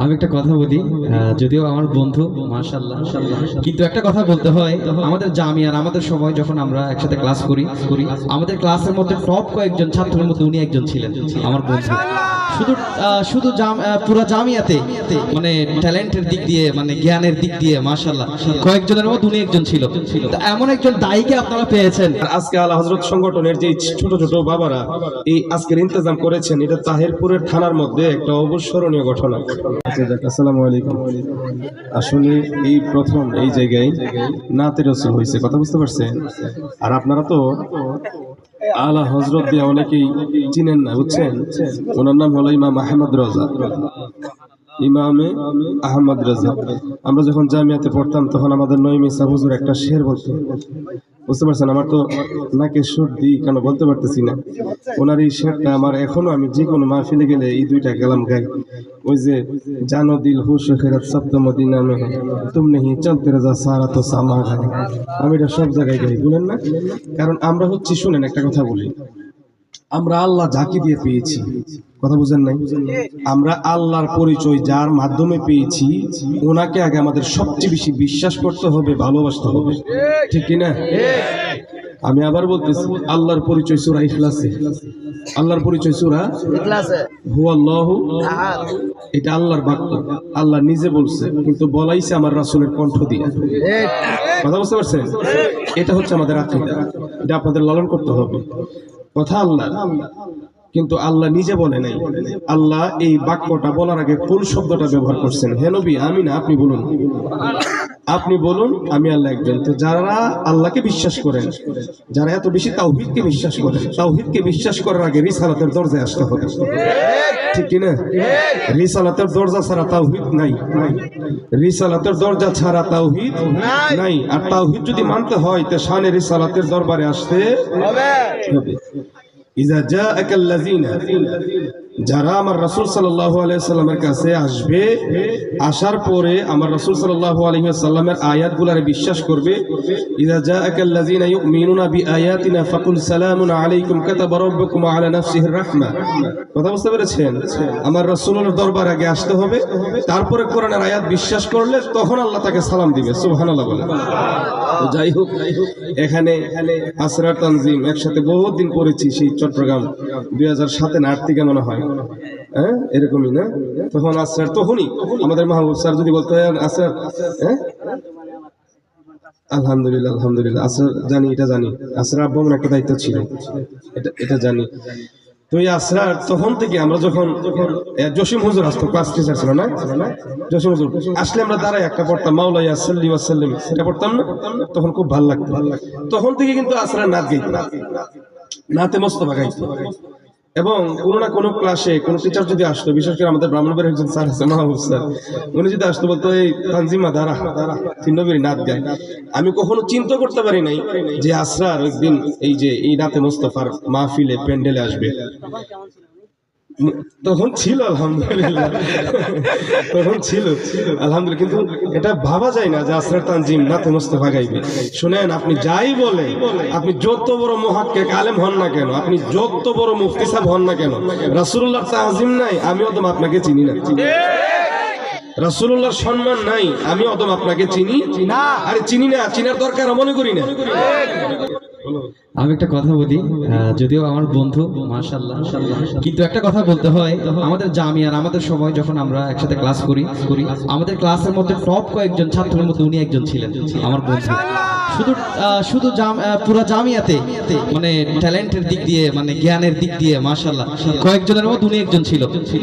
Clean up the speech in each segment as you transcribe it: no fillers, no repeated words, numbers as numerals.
আমি একটা কথা বলি, যদিও আমার বন্ধু মাশাআল্লাহ, কিন্তু একটা কথা বলতে হয়, আমাদের জামিয়ার আমাদের সময় যখন আমরা একসাথে ক্লাস করি, আমাদের ক্লাসের মধ্যে টপ কয়েকজন ছাত্রের মধ্যে উনি একজন ছিলেন, আমার বন্ধু। শুধু শুধু পুরো জামিয়াতে মানে ট্যালেন্টের দিক দিয়ে, মানে জ্ঞানের দিক দিয়ে মাশাআল্লাহ কয়েকজনের মধ্যে উনি একজন ছিল। তো এমন একজন দায়ীকে আপনারা পেয়েছেন। আজকে আলা হযরত সংগঠনের যে ছোট ছোট বাবারা এই আজকের ইন্তজাম করেছেন, এটা তাহিরপুরের থানার মধ্যে একটা অবিস্মরণীয় ঘটনা। আসসালামু আলাইকুম। আসলে এই প্রথম এই জায়গায় নাতে রাসূল হয়েছে, কথা বুঝতে পারছেন? আর আপনারা তো আলা হযরত দিয়ে অনেকেই চিনেন না, বুঝছেন? ওনার নাম হলো ইমাম আহমদ রাজা, ইমামে আহমদ রাজা। আমরা যখন জামিয়াতে পড়তাম তখন আমাদের নঈমী সাহেব হুজুর একটা শের বলতো, বুঝতে পারছেন? আমার তো নাকে সর্দি, কেন বলতে পারতেছি না। ওনার এই শেরটা আমার এখনো, আমি যে কোনো মাহফিলে গেলে এই দুইটা কালাম গাই। ওই যে জানো দিল হুশ খেরাত সপ্তম মদিনা মে তুম নেহি চলতে রাজা সারা তো সামা গাই, আমি এটা সব জায়গায় গাই, বলেন না? কারণ আমরা হচ্ছি, শুনেন একটা কথা বলি, আমরা আল্লাহ যাকে দিয়ে পেয়েছি, কথা বুঝেন নাই? আমরা আল্লাহর পরিচয় যার মাধ্যমে পেয়েছি, ওনাকে আগে আমাদের সবচেয়ে বেশি বিশ্বাস করতে হবে, ভালোবাসতে হবে, ঠিক কিনা? আমি আবার বলতেছি, আল্লাহর পরিচয় সূরা ইখলাসে, আল্লাহর পরিচয় সূরা ইখলাসে, হুয়াল্লাহু আহাদ। এটা আল্লাহর বাক্য, আল্লাহ নিজে বলছে, কিন্তু বলাইছে আমার রাসূলের কণ্ঠ দিয়ে, কথা বুঝতে পারছেন? এটা হচ্ছে আমাদের আকীদা, এটা আপনাদের লালন করতে হবে। কথা আল্লাহ, কিন্তু আল্লাহ নিজে বলে নাই। আল্লাহ এই বাক্যটা বলার আগে কোন শব্দটা ব্যবহার করছেন? হে নবী, আমি না, আপনি বলুন, আপনি বলুন আমি আল্লাহ একজন। তো যারা আল্লাহকে বিশ্বাস করেন, যারা এত বেশি তাওহীদকে বিশ্বাস করেন, তাওহীদকে বিশ্বাস করার আগে রিসালাতের দরজায় আসতে হবে, ঠিক কিনা? রিসালাতের দরজা ছাড়া তাওহীদ নাই, রিসালাতের দরজা ছাড়া তাওহীদ নাই। আর তাওহীদ যদি মানতে হয় তো শানে রিসালাতের দরবারে আসতে হবে। ইজা জাআকাল্লাযিনা, যারা আমার রাসূল সাল্লাল্লাহু আলাইহি ওয়াসাল্লামের কাছে আসবে, আসার পরে আমার রাসূল সাল্লাল্লাহু আলাইহি ওয়াসাল্লামের আয়াতগুলোরে বিশ্বাস করবে। ইজা জাআকাল্লাযিনা ইউমিনুনা বিআয়াতিনা ফাকুল সালামুন আলাইকুম কাতাবা রাব্বুকুম আলা নাফসিহির রাহমা, কথা বুঝতে পেরেছেন? আমার রাসূলের দরবার আগে আসতে হবে, তারপরে কোরআনের আয়াত বিশ্বাস করলে তখন আল্লাহ তাকে সালাম দিবে। সুবহানাল্লাহ বলে। তো যাই হোক, এখানে আসরার তানজিম একসাথে বহুত দিন পড়েছি, সেই চট্টগ্রাম 2007 না 8 থেকে মনে হয়, হ্যাঁ এরকমই না? তখন আসরার, তখনই আমাদের মাহবুব স্যার যদি বলতে আসরার, হ্যাঁ আলহামদুলিল্লাহ আলহামদুলিল্লাহ, আসরার জানি, এটা জানি, আসরার আব্বু আমার একটা দায়িত্ব ছিল, এটা জানি। তো এই আসরার তখন থেকে আমরা যখন জসিম হুজুর আসতো, ক্লাস টিচার ছিল না, জসিম হুজুর আসলে আমরা দাঁড়াই একটা পড়তাম, মাওলাইয়া সাল্লি ওয়া সাল্লিম, এটা পড়তাম না, তখন খুব ভালো লাগতো। তখন থেকে কিন্তু আসরার নাত গাইতো, নাতে মোস্তফা গাইতো। এবং কোনো না কোনো ক্লাসে কোনো টিচার যদি আসতো, বিশেষ করে আমাদের ব্রাহ্মণবাড়ির একজন স্যার আছে মাহবুব স্যার, উনি যদি আসতো বলতো এই তানজিমা দাঁড়া তিন নবীর নাত গায়। আমি কখনো চিন্তা করতে পারি নাই যে আসরার একদিন এই যে এই নাতে মোস্তফার মাহফিলে প্যান্ডেলে আসবে। তখন ছিল আলহামদুলিল্লাহ, তখন ছিল আলহামদুলিল্লাহ, কিন্তু এটা ভাবা যায় না যে আসরার তানজিম নাতে মোস্তফা গাইবে। শুনেন, আপনি যাই বলে, আপনি যত বড় মুহাক্কিক আলেম হন না কেন, আপনি যত বড় মুফতি সাহেব হন না কেন, রাসূলুল্লাহর তাজিম নাই, আমি অদম আপনাকে চিনি না। রাসূলুল্লাহর সম্মান নাই, আমি অদম আপনাকে চিনি না। আরে চিনি না, চিনার দরকার মনে করি না। আমি একটা কথা বলি, যদিও আমার বন্ধু মাশাআল্লাহ, কিন্তু একটা কথা বলতে হয়, আমাদের জামিয়ার আমাদের সময় যখন আমরা একসাথে ক্লাস করি, আমাদের ক্লাসের মধ্যে টপ কয়েকজন ছাত্রের মধ্যে উনি একজন ছিলেন, আমার বন্ধু। শুধু শুধু পুরো জামিয়াতে মানে ট্যালেন্টের দিক দিয়ে, মানে জ্ঞানের দিক দিয়ে মাশাআল্লাহ কয়েকজনের মধ্যে উনি একজন ছিল।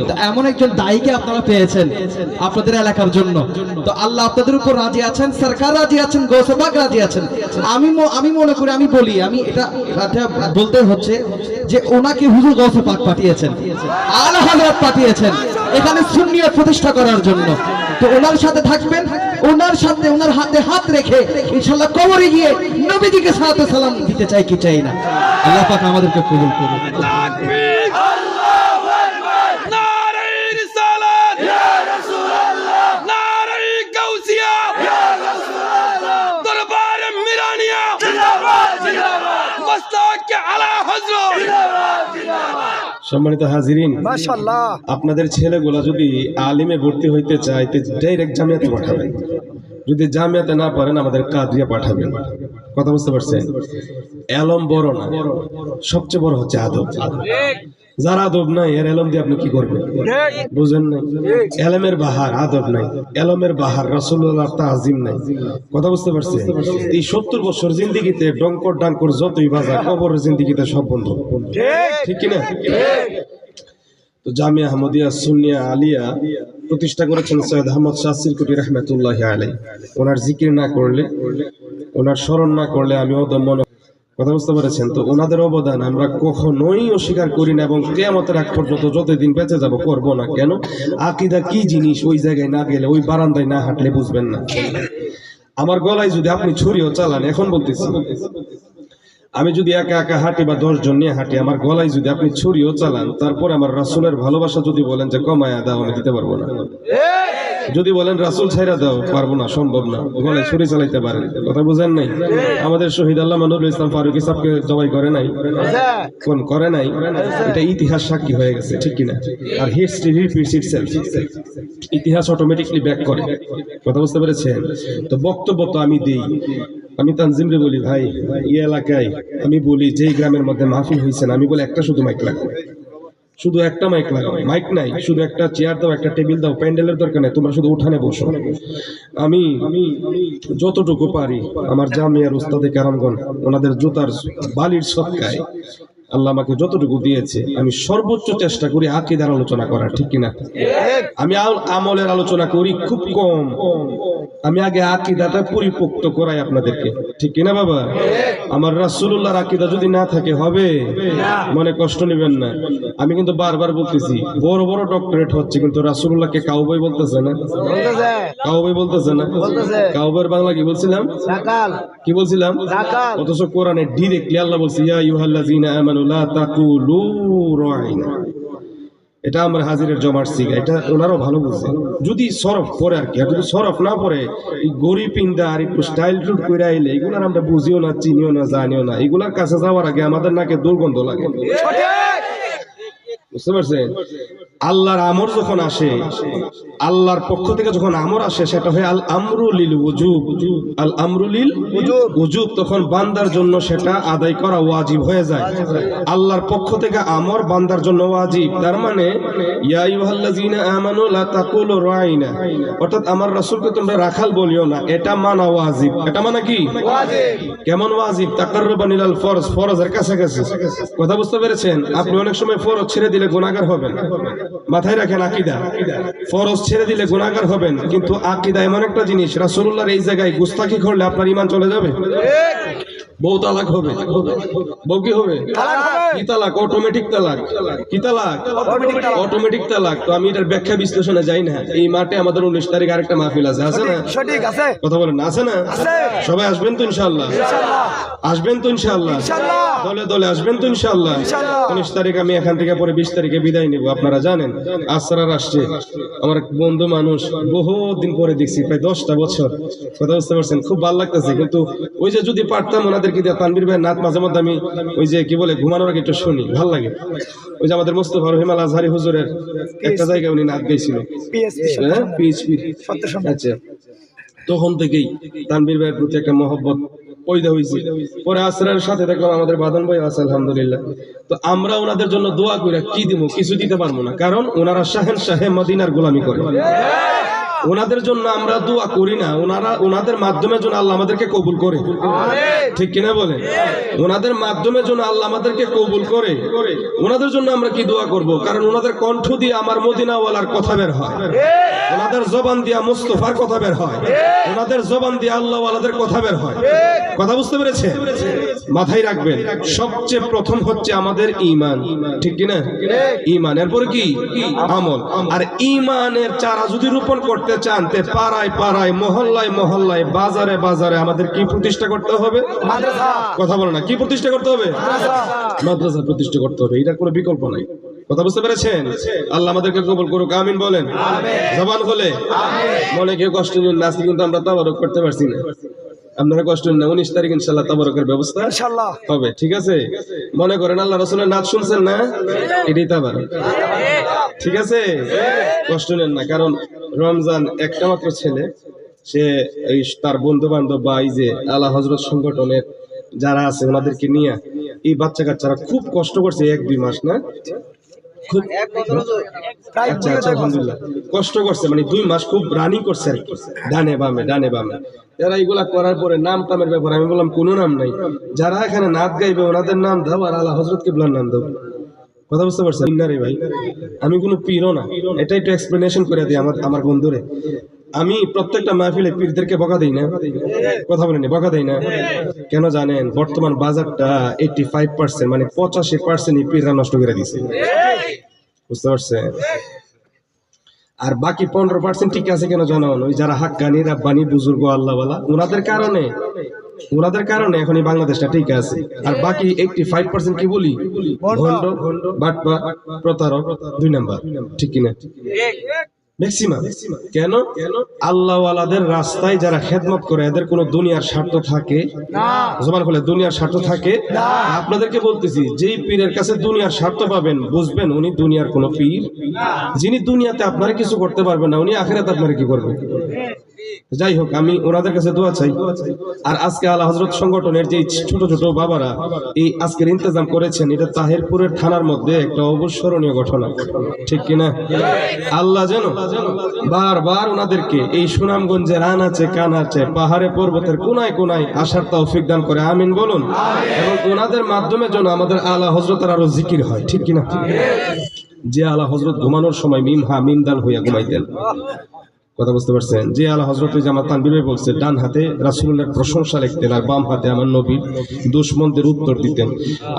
তো এমন একজন দায়ীকে আপনারা পেয়েছেন আপনাদের এলাকার জন্য। তো আল্লাহ আপনাদের উপর রাজি আছেন, সরকার রাজি আছেন, গৌসে পাক রাজি আছেন। আমি মনে করি, আমি বলি, আমি এটা বলতে হচ্ছে যে ওনাকে হুজুর গৌসে পাক পাঠিয়েছেন, আলা হযরত পাঠিয়েছেন এখানে সুন্নিয়ত প্রতিষ্ঠা করার জন্য। তো ওনার সাথে থাকবেন, ওনার সাথে ওনার হাতে হাত রেখে ইনশাআল্লাহ কবরে গিয়ে নবীজিকে সালাত ও সালাম দিতে চাই কি চাই না। আল্লাহ পাক আমাদেরকে কবুল করুন। তাকবীর, আল্লাহু আকবার, নারে রিসালাত ইয়া রাসূলুল্লাহ, নারে গাউসিয়া ইয়া রাসূলুল্লাহ, দরবারে মিরানিয়া জিন্দাবাদ জিন্দাবাদ, মস্তাক আলা হযরত জিন্দাবাদ জিন্দাবাদ। সম্মানিত হাজিরিন, মাশাআল্লাহ। আপনাদের ছেলেগুলা যদি আলিমে ভর্তি হইতে চায় তো ডাইরেক্ট জামিয়াতে পাঠাবেন। যদি জামিয়াতে না পারেন আমাদের কাদরিয়া পাঠাবেন। কথা বুঝতে পারছেন? এলম বড় না, সবচেয়ে বড় হচ্ছে আদব। যার আদব নাই এর এলম দিয়ে আপনি কি করবেন? বুঝেন নাই? এলমের বাহার আদব নাই, এলমের বাহার রাসূলুল্লাহর তাজিম নাই। কথা বুঝতে পারছেন? এই 70 বছর জিন্দেগিতে ডঙ্কর ডাঙ্কর যতই বাজা, কবরের জিন্দেগিতে সব বন্ধ। ঠিক কিনা? তো জামিয়া আহমদিয়া সুন্নিয়া আলিয়া প্রতিষ্ঠা করেছেন সৈয়দ আহমদ শাহ সিরকুটি রহমাতুল্লাহি আলাইহি। ওনার জিকির না করলে, ওনার স্মরণ না করলে আমি অদম্য। কথা বুঝতে পেরেছেন? তো ওনাদের অবদান আমরা কখনোই অস্বীকার করি না এবং কিয়ামতের আগ পর্যন্ত যতদিন বেঁচে যাব করব না। কেন? আকীদা কি জিনিস ওই জায়গায় না গেলে, ওই বারান্দায় না হাঁটলে বুঝবেন না। আমার গলায় যদি আপনি ছুরিও চালান, এখন বলতেছি, আমি যদি একা একা হাঁটি বা 10 জন নিয়ে হাঁটি, আমার গলায় যদি আপনি ছুরিও চালান, তারপরে আমার রাসূলের ভালোবাসা যদি বলেন যে কমায়া দাও, আমি দিতে পারবো না। যদি বলেন রাসূল ছাইরা দাও, পারবো না, সম্ভব না। গলায় ছুরি চালাইতে পারেন। কথা বুঝেন নাই? আমাদের শহীদ আল্লামা নুরুল ইসলাম ফারুকী সাহেবকে জবাই করে নাই? কোন করে নাই? এটা ইতিহাস সাক্ষী হয়ে গেছে, ঠিক কিনা? আর হিস্ট্রি রিপিটস ইটসেলফ, ইতিহাস অটোমেটিকলি ব্যাক করে। কথা বুঝতে পেরেছেন? তো বক্তব্য তো আমি দেই, আমি তানজিমরে বলি, ভাই এই এলাকায় আমি বলি যেই গ্রামের মধ্যে মাহফিল হয়েছে, আমি বলি একটা শুধু মাইক লাগবে, শুধু একটা মাইক লাগাও। মাইক নাই, শুধু একটা চেয়ার দাও, একটা টেবিল দাও, প্যান্ডেলের দরকার নেই, তোমরা শুধু উঠানে বসো। আমি যতটুকু পারি আমার জামিয়ার উস্তাদে কারামগণ ওনাদের জুতার বালির সৎকায় আল্লাহ আমাকে যতটুকু দিয়েছে আমি সর্বোচ্চ চেষ্টা করি আকীদার আলোচনা করার, ঠিক কিনা? আমি আমলের আলোচনা করি খুব কম। আমি আগে আকীদাটা পরিপোক্ত করাই আপনাদেরকে, ঠিক কিনা বাবা? আমার রাসূলুল্লাহর আকীদা যদি না থাকে হবে, মনে কষ্ট নেবেন না। আমি কিন্তু বারবার বলতেছি, বড় বড় ডক্টরেট হচ্ছে কিন্তু রাসূলুল্লাহকে কাউবয় বলতেছে না, কাউবয় বলতেছে না। কাউবয়ের বাংলা কি বলছিলাম? কি বলছিলাম? অথচ কোরআনে ডিরেক্টলি আল্লাহ বলছে, ইয়া আইয়ুহাল্লাযীনা আমানু লা তাকুলু রাইনা। এটা আমরা হাজিরের জমার সিগা, এটা ওনারাও ভালো বুঝে। যদি সরফ পরে আর কি, আর যদি সরফ না পরে এই গরি পিন্দা আর একটু স্টাইল টুট করে আইলে এগুলার আমরা বুঝিও না, চিনিও না, জানিও না। এগুলার কাছে যাওয়ার আগে আমাদের নাকে দুর্গন্ধ লাগে। বুঝতে পারছেন? আল্লাহর আমর যখন আসে, আল্লাহর পক্ষ থেকে যখন আমর আসে, সেটা হয় আল আমরু লিল উজুব, আল আমরু লিল উজুব। তখন বান্দার জন্য সেটা আদায় করা ওয়াজিব হয়ে যায়। আল্লাহর পক্ষ থেকে আমর বান্দার জন্য ওয়াজিব। তার মানে ইয়া আইয়ুহাল্লাযীনা আমানু লা তাকুলু রাইনা, অর্থাৎ আমার রাসূলকে তোমরা রাখাল বলিও না, এটা মানা ওয়াজিব। এটা মানা কি? ওয়াজিব। কেমন ওয়াজিব? তাকাররুবান ইলাল ফরজ, ফরজের কাছাকাছি। কথা বুঝতে পেরেছেন? আপনি অনেক সময় ফরজ ছেড়ে দিলে গুনাহগার হবেন। মাথায় রাখেন আকীদা, ফরজ ছেড়ে দিলে গুনাহগার হবেন, কিন্তু আকীদা এমন একটা জিনিস, রাসূলুল্লাহর এই জায়গায় গুস্তাখি করলে আপনার ঈমান চলে যাবে। বউ তালাক হবে, বউ কি হবে? কি তালাক? অটোমেটিক তালাক। কি তালাক? অটোমেটিক তালাক। তো আমি এটার ব্যাখ্যা বিশ্লেষণে যাই না। এই মাঠে আমাদের 19 তারিখ আরেকটা মাহফিল আছে, আছে না? সঠিক আছে। কথা বলেন, আছে না? সবাই আসবেন তো ইনশাআল্লাহ? আসবেন তো ইনশাআল্লাহ? দলে দলে আসবেন তো ইনশাআল্লাহ? 19 তারিখ আমি এখান থেকে পরে 20 তারিখে বিদায় নিব। আপনারা জানেন আসরার আসছে, আমার বন্ধু মানুষ, বহুত দিন পরে দেখছি, প্রায় 10টা বছর। কথা বুঝতে পারছেন? খুব ভালো লাগতেছে। কিন্তু ওই যে যদি পারতাম ওনাদেরকে দিয়ে তানভীর ভাই নাত মাঝে মধ্যে আমি ওই যে কি বলে ঘুমানোর আগে একটু শুনি, ভালো লাগে। ওই যে আমাদের মোস্তফা রহিম আল আজহারি হুজুরের একটা জায়গায় উনি নাত গাইছিল, পিএইচপি। আচ্ছা, তখন থেকেই তানভীর ভাইয়ের প্রতি একটা মহব্বত পয়দা হয়েছে। পরে আসরার সাথে দেখলাম আমাদের বাদন ভাই আছে, আলহামদুলিল্লাহ। তো আমরা ওনাদের জন্য দোয়া করে কি দিব? কিছু দিতে পারবো না, কারণ ওনারা শাহে মদিনার গোলামি করে। ওনাদের জন্য আমরা দোয়া করি না, ওনাদের মাধ্যমে যেন আল্লাহ আমাদেরকে কবুল করে, ঠিক কিনা বলেন? ওনাদের মাধ্যমে যেন আল্লাহ আমাদেরকে কবুল করে। ওনাদের জন্য আমরা কি দোয়া করব? কারণ ওনাদের কণ্ঠ দিয়ে আমার মদিনাওয়ালার কথা বের হয়, ওনাদের জবান দিয়ে মুস্তাফার কথা বের হয়, ওনাদের জবান দিয়ে আল্লাহওয়ালাদের কথা বের হয়। কথা বুঝতে পেরেছেন? মাথায় রাখবেন, সবচেয়ে প্রথম হচ্ছে আমাদের ঈমান, ঠিক কিনা? ঈমান, এরপরে কি? আমল। আর ঈমানের চারা যদি রোপণ করতে চান, তে পাড়ায় পাড়ায়, মহল্লায় মহল্লায়, বাজারে বাজারে আমাদের কি প্রতিষ্ঠা করতে হবে? মাদ্রাসা। কথা বলো না, কি প্রতিষ্ঠা করতে হবে? মাদ্রাসা প্রতিষ্ঠা করতে হবে, এটার কোনো বিকল্প নাই। কথা বুঝতে পেরেছেন? আল্লাহ আমাদেরকে কবুল করুক, আমিন বলেন। জবান হলে মনে কেউ কষ্ট নিয়ে নাচি, কিন্তু আমরা তাবারুক করতে পারছি না। আপনারা কষ্ট নেন না, 19 তারিখ ইনশাআল্লাহ তাবারকের ব্যবস্থা ইনশাআল্লাহ হবে, ঠিক আছে? মনে করেন আল্লাহ রাসূলের নাচ শুনছেন না, এটাই তাবারক, ঠিক আছে? কষ্ট নেন না, কারণ রমজান একটা মাত্র ছেলে, সে এই তার বন্ধু বান্ধব বা এই যে আলা হযরত সংগঠনের যারা আছে ওনাদেরকে নিয়ে এই বাচ্চা কাচ্চারা খুব কষ্ট করছে 1-2 মাস, না খুব আচ্ছা আচ্ছা আলহামদুলিল্লাহ কষ্ট করছে, মানে 2 মাস খুব রানিং করছে আর কি, ডানে বামে। যারা এগুলা করার পরে নাম টামের ব্যাপারে আমি বললাম কোনো নাম নাই, যারা এখানে নাচ গাইবে ওনাদের নাম দাও আর আলা হযরত কিবলার নাম দাও। কথা বুঝতে পারছেন না রে ভাই? আমি কোনো পীরও না, এটা একটু এক্সপ্লেনেশন করে দিই আমার বন্ধুরে। আমি প্রত্যেকটা মাহফিলে পীরদেরকে বকা দেই না, কথা বলেনি, বকা দেই না। কেন জানেন? বর্তমান বাজারটা 85% মানে 85% পীররা নষ্ট করে দিছে, বুঝতে পারছেন? আর বাকি 15% ঠিক আছে কেন জানেন? ওই যারা হাক্কানি রাব্বানি বুজুর্গ আল্লাহওয়ালা ওনাদের কারণে এখন এই বাংলাদেশটা ঠিক আছে। আর বাকি 85% কি বলি? ভণ্ড, বাটপা, প্রতারক, 2 নাম্বার, ঠিক কিনা? ম্যাক্সিমাম। কেন? আল্লাহওয়ালাদের রাস্তায় যারা খেদমত করে এদের কোনো দুনিয়ার স্বার্থ থাকে না, জবান খুলে দুনিয়ার স্বার্থ থাকে না। আপনাদেরকে বলতেছি, যেই পীরের কাছে দুনিয়ার স্বার্থ পাবেন বুঝবেন উনি দুনিয়ার কোনো পীর। যিনি দুনিয়াতে আপনারা কিছু করতে পারবেন না, উনি আখিরাতে আপনারা কি করবে? যাই হোক, আমি ওনাদের কাছে দোয়া চাই। আর আজকে আলা হযরত সংগঠনের যে ছোট ছোট বাবারা এই আজকের ইন্তজাম করেছেন, এটা তাহিরপুরের থানার মধ্যে একটা অবিস্মরণীয় ঘটনা, ঠিক কিনা? আল্লাহ যেন বারবার ওনাদেরকে এই সুনামগঞ্জের আনাচে কানাচে পাহাড়ে পর্বতের কোনায় কোনায় আসার তৌফিক দান করে, আমিন বলুন। এবং ওনাদের মাধ্যমে যেন আমাদের আলা হযরতের আরো জিকির হয়, ঠিক কিনা? যে আলা হযরত ঘুমানোর সময় মিম হা মিম দাল হইয়া ঘুমাইতেন, কথা বুঝতে পারছেন? যে আলা হযরত ওই যে আমার তানবীর ভাই বলছে, ডান হাতে রাসূলুল্লাহর প্রশংসা লিখতেন আর বাম হাতে আমার নবীর দুশমনদের উত্তর দিতেন।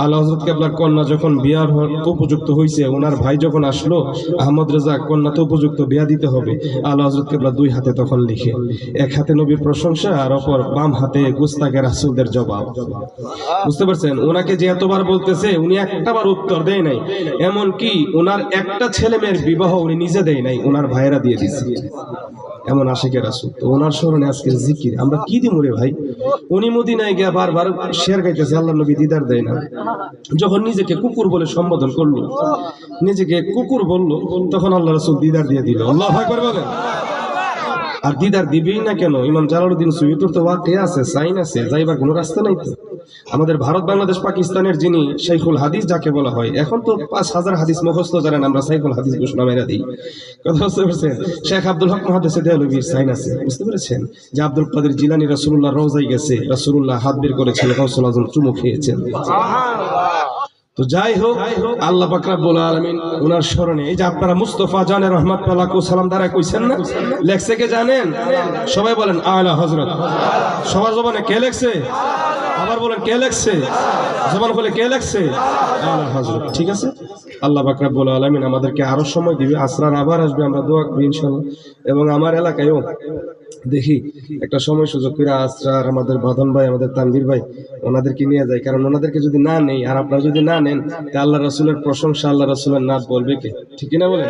আলা হযরত কেবলার কন্যা যখন বিয়ার উপযুক্ত হয়েছে, ওনার ভাই যখন আসলো আহমদ রেজা, কন্যা তো উপযুক্ত, বিয়া দিতে হবে, আলা হযরত কেবলা 2 হাতে তখন লিখে, এক হাতে নবীর প্রশংসা আর অপর বাম হাতে গুস্তাখে রাসূলদের জবাব। বুঝতে পারছেন? ওনাকে যে এতবার বলতেছে উনি একটাবার উত্তর দেয় নাই, এমন কি ওনার একটা ছেলে মেয়ের বিবাহ উনি নিজে দেয় নাই, ওনার ভাইয়েরা দিয়ে দিচ্ছে। এমন আশিকের রাসূল। তো ওনার স্মরণে আজকের জিকির আমরা কি দিমু রে ভাই? উনি মদিনায় গিয়ে বারবার শের গাইতেছে, আল্লাহর নবী দিদার দেয় না। যখন নিজেকে কুকুর বলে সম্বোধন করলো, নিজেকে কুকুর বললো, তখন আল্লাহ রাসূল দিদার দিয়ে দিল। আল্লাহু আকবার বলেন। আর দিদার দিবেই না কেন? ইমাম জালালউদ্দিন সুয়ুতির তো ওয়াকে আছে, সাইন আছে, যাইবার কোনো রাস্তা নাই তো। আমাদের ভারত, বাংলাদেশ, পাকিস্তানের যিনি শাইখুল হাদিস যাকে বলা হয়, এখন তো 5000 হাদিস মুখস্থ জানেন, আমরা শাইখুল হাদিস ঘোষণা মেরা দিই। কথা বুঝতে পেরেছেন? শেখ আব্দুল হক মুহাদ্দিস দেহলভির সাইন আছে, বুঝতে পেরেছেন? যে আব্দুল কাদের জিলানী রাসূলুল্লাহ রওজায় গেছে, রাসূলুল্লাহ হাত বের করেছিল, গাউসুল আজম চুমু খেয়েছেন। তো যাই হোক, আল্লাহ পাক রব্বুল আলামিন ওনার স্মরণে এই যে আপনারা মুস্তাফা জানে রহমত পালাকু সালাম দ্বারা কইছেন না, লেখছে কে জানেন? সবাই বলেন আলা হযরত। সবার জবানে কে লেখছে? আবার বলেন কে লেখছে? জবান খুলে কে লেখছে? আলা হযরত। ঠিক আছে, আল্লাহ পাক রব্বুল আলামিন আমাদেরকে আরো সময় দিবে, আসরার আবার আসবে, আমরা দোয়া করি ইনশাআল্লাহ। এবং আমার এলাকায়ও দেখি একটা সময় সুযোগ করে আসরার আমাদের বাঁধন ভাই, আমাদের তানভীর ভাই, ওনাদেরকে নিয়ে যায়। কারণ ওনাদেরকে যদি না নেই আর আপনারা যদি না নেন, তা আল্লাহ রাসূলের প্রশংসা, আল্লাহ রাসূলের নাম বলবে কে? ঠিক কিনা বলেন?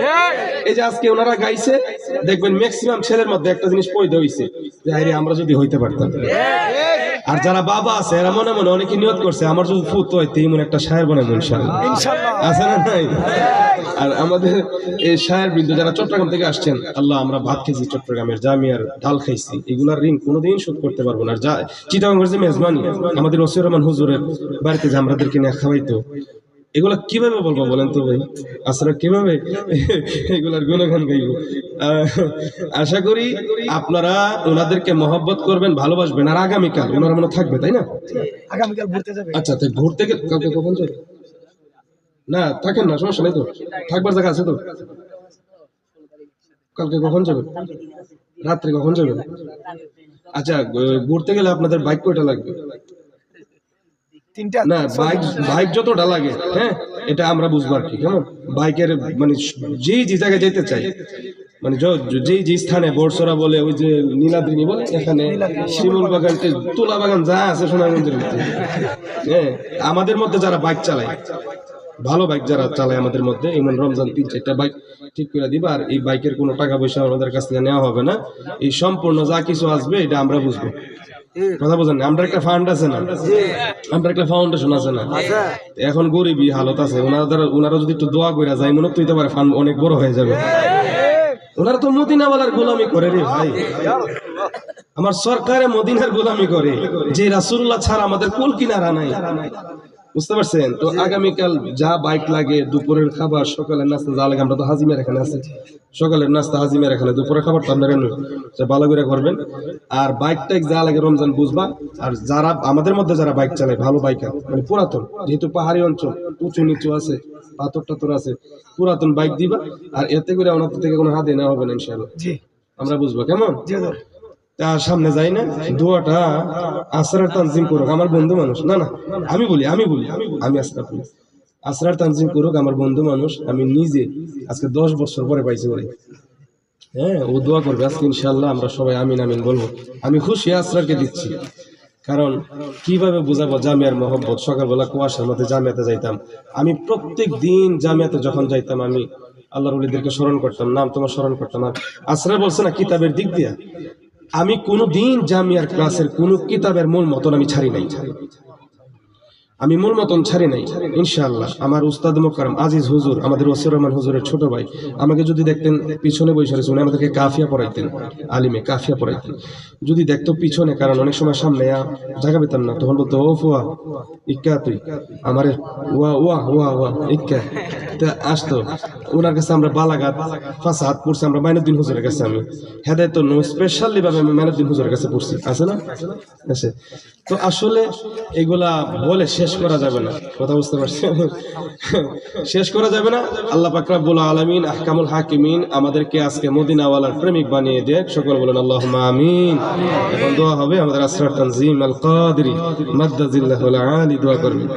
এই যে আজকে ওনারা গাইছে, দেখবেন ম্যাক্সিমাম ছেলের মধ্যে একটা জিনিস পয়দা হইছে যে আরে আমরা যদি হইতে পারতাম। আর যারা বাবা আছে এরা মনে মনে অনেকে নিয়ত করছে, আমার যদি ফুত হয় তেমন একটা শায়ের বানাবো ইনশাআল্লাহ, আছে না নাই? আর আমাদের এই শায়ের বৃন্দ যারা চট্টগ্রাম থেকে আসছেন, আল্লাহ আমরা ভাত খেয়েছি চট্টগ্রামের, জামিয়ার ডাল খাইছি, এগুলার ঋণ কোনোদিন শোধ করতে পারবো না। আর যা চিটাগাঙ্গের যে মেজবানি আমাদের ওসিউর রহমান হুজুরের বাড়িতে যে আমাদেরকে নিয়ে খাওয়াইতো, এগুলা কিভাবে বলবো বলেন তো ভাই? আসলে কিভাবে এগুলার গুণগান গাইব? আশা করি আপনারা ওনাদেরকে মহব্বত করবেন, ভালোবাসবেন। আর আগামীকাল ওনারা মনে থাকবে, তাই না? আগামীকাল ঘুরতে যাবে। আচ্ছা, তাই ঘুরতে কালকে কখন যাবে? না থাকেন না, সমস্যা নেই তো, থাকবার জায়গা আছে তো। কালকে কখন যাবে? রাত্রে কখন যাবে? আচ্ছা, ঘুরতে গেলে আপনাদের বাইক কয়টা লাগবে? না, বাইক যতটা লাগে, হ্যাঁ, এটা আমরা বুঝবো আর কি। কেমন বাইকের মানে যেই যে জায়গায় যেতে চাই, মানে যেই যে স্থানে বর্ষরা বলে, ওই যে নীলাদ্রিনী বলে, এখানে শিমুল বাগান, তুলা বাগান যা আছে সোনাগঞ্জের মধ্যে, হ্যাঁ, আমাদের মধ্যে যারা বাইক চালায়, ভালো বাইক যারা চালায় আমাদের মধ্যে, এমন রমজান 3-4টা বাইক ঠিক করে দিবা। আর এই বাইকের কোনো টাকা পয়সা আমাদের কাছ থেকে নেওয়া হবে না, এই সম্পূর্ণ যা কিছু আসবে এটা আমরা বুঝবো। কথা বোঝেন না? আমরা একটা ফান্ড আছে না, আমরা একটা ফাউন্ডেশন আছে না, এখন গরিবই হালত আছে, ওনারা যদি একটু দোয়া করে যায় মনে হইতে পারে ফান্ড অনেক বড় হয়ে যাবে। ওনারা তো মদিনাওয়ালার গোলামি করে রে ভাই, আমার সরকারে মদিনার গোলামি করে, যে রাসূলুল্লাহ ছাড়া আমাদের কুল কিনারা নাই। বুঝতে পারছেন তো? আগামীকাল যা বাইক লাগে, দুপুরের খাবার, সকালের নাস্তা যা লাগে, আমরা তো হাজিমের এখানে আছি, সকালের নাস্তা হাজিমের এখানে, দুপুরের খাবার তো আপনারা ভালো করে করবেন। আর বাইক টাইক যা লাগে রমজান বুঝবা। আর যারা আমাদের মধ্যে যারা বাইক চালায়, ভালো বাইকার মানে পুরাতন, যেহেতু পাহাড়ি অঞ্চল উঁচু নিচু আছে, পাথর টাথর আছে, পুরাতন বাইক দিবা। আর এতে করে ওনার থেকে কোনো হাতে নেওয়া হবে না ইনশাআল্লাহ, আমরা বুঝবো কেমন। তার সামনে যাই না, দোয়াটা আসরার তানজিম করুক আমার বন্ধু মানুষ, না না আমি বলি আমি আসরার বলি, আসরার তানজিম করুক আমার বন্ধু মানুষ। আমি নিজে আজকে 10 বছর পরে পাইছি ওরে, হ্যাঁ ও দোয়া করবে আজকে ইনশাআল্লাহ, আমরা সবাই আমিন আমিন বলবো। আমি খুশি আসরারকে দিচ্ছি, কারণ কিভাবে বুঝাবো জামিয়ার মহব্বত। সকালবেলা কুয়াশার মধ্যে জামিয়াতে যাইতাম, আমি প্রত্যেক দিন জামিয়াতে যখন যাইতাম আমি আল্লাহর ওলিদেরকে স্মরণ করতাম, নাম তোমার স্মরণ করতাম। আর আসরা বলছে না কিতাবের দিক দিয়া, আমি কোনো দিন জামিয়ার ক্লাসের কোনো কিতাবের মূল মতন আমি ছাড়ি নাই, আমি মূল মতন ছাড়ি নাই ইনশাআল্লাহ। আমার উস্তাদ মোকাররম আজিজ হুজুর, আমাদের ওসির রহমান হুজুরের ছোট ভাই, আমাকে যদি দেখতেন পিছনে বসে রয়েছে, উনি আমাদেরকে কাফিয়া পড়াইতেন, আলিমে কাফিয়া পড়াইতেন। যদি দেখতো পিছনে, কারণ অনেক সময় সামনে জায়গা পেতাম না, তখন বলতো ও ফুয়া ইক্কা তুই আমার ওয়া ওয়া ওয়া ওয়া ইক্কা, তা আসতো ওনার কাছে। আমরা বালাগাত ফাসাদ পড়ছি আমরা মাইনুদ্দিন হুজুরের কাছে, আমি হেদায়েত স্পেশালি ভাবে আমি মাইনুদ্দিন হুজুরের কাছে পড়ছি, আছে না আছে। তো আসলে এগুলা বলে শেষ করা যাবে না, কথা বুঝতে পারছেন? শেষ করা যাবে না। আল্লাহ পাক রব্বুল আলামিন আহকামুল হাকিমিন আমাদেরকে আজকে মদিনাওয়ালার প্রেমিক বানিয়ে দেখ, সকল বলেন আল্লাহুম্মা আমিন। এখন দোয়া হবে, আমাদের আসরার তানজিম আল কাদরি মাদ্দাজিল্লাহুল আলী দোয়া করবেন।